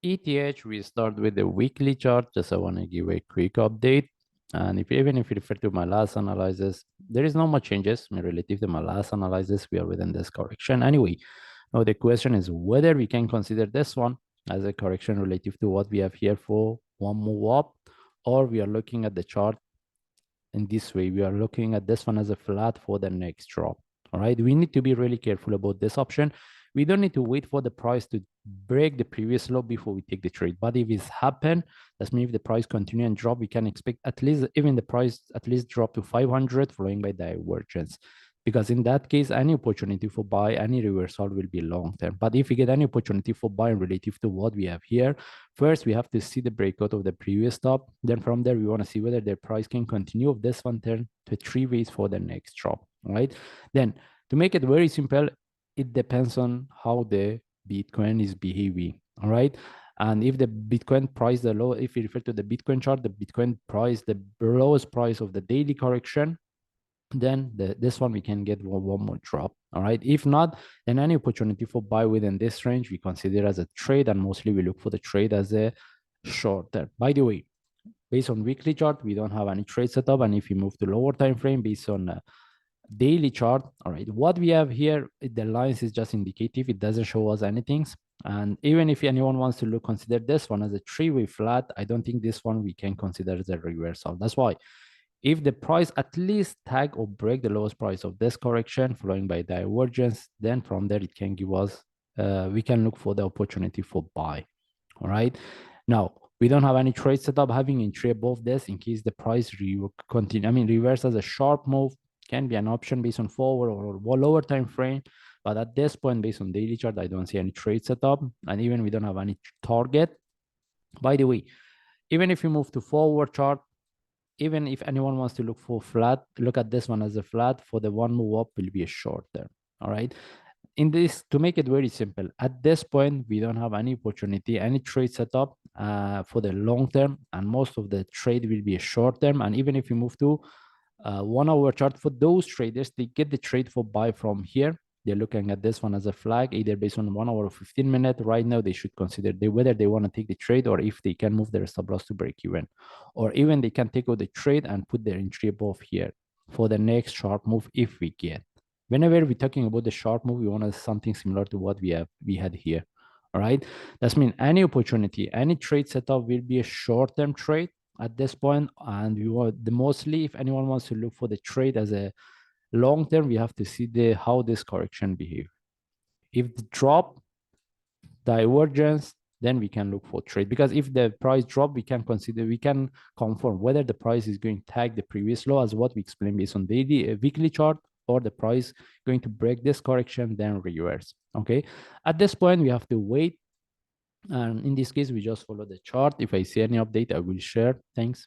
ETH, we start with the weekly chart. Just I want to give a quick update. And even if you refer to my last analysis, there is not much changes relative to my last analysis. We are within this correction. Anyway, now the question is whether we can consider this one as a correction relative to what we have here for one move up, or we are looking at the chart in this way. We are looking at this one as a flat for the next drop. All right, we need to be really careful about this option. We don't need to wait for the price to break the previous low before we take the trade. But if it's happened, that means if the price continue and drop, we can expect at least even the price at least drop to 500 following by divergence. Because in that case, any opportunity for buy, any reversal will be long term. But if we get any opportunity for buying relative to what we have here, first we have to see the breakout of the previous top. Then from there, we want to see whether the price can continue of this one turn to three ways for the next drop, right? Then to make it very simple, it depends on how the Bitcoin is behaving, all right? And if the Bitcoin price, the low, if you refer to the Bitcoin chart, the Bitcoin price, the lowest price of the daily correction, then this one we can get one more drop. All right, if not, then any opportunity for buy within this range we consider as a trade, and mostly we look for the trade as a short term. By the way, based on weekly chart, we don't have any trade setup, and if you move to lower time frame based on daily chart, all right, what we have here, the lines is just indicative, it doesn't show us anything. And even if anyone wants to look, consider this one as a three-way flat, I don't think this one we can consider as a reversal. That's why if the price at least tag or break the lowest price of this correction following by divergence, then from there it can give us, we can look for the opportunity for buy. All right. Now, we don't have any trade setup having entry above this in case the price continue. I mean, reverse as a sharp move can be an option based on forward or lower time frame. But at this point, based on daily chart, I don't see any trade setup. And even we don't have any target. By the way, even if you move to forward chart, even if anyone wants to look for flat, look at this one as a flat. For the one move up will be a short term. All right. In this, to make it very simple, at this point, we don't have any opportunity, any trade setup for the long term, and most of the trade will be a short term. And even if you move to 1 hour chart, for those traders, they get the trade for buy from here. They're looking at this one as a flag, either based on 1 hour or 15 minutes. Right now, they should consider whether they want to take the trade or if they can move their stop loss to break even. Or even they can take out the trade and put their entry above here for the next sharp move if we get. Whenever we're talking about the sharp move, we want something similar to what we had here. All right. That's mean any opportunity, any trade setup will be a short-term trade at this point. And we want the mostly, if anyone wants to look for the trade as a long term, we have to see how this correction behave. If the drop divergence, then we can look for trade, because if the price drop, we can confirm whether the price is going to tag the previous low as what we explained based on daily weekly chart, or the price going to break this correction then reverse. Okay, at this point we have to wait, and in this case we just follow the chart. If I see any update, I will share. Thanks.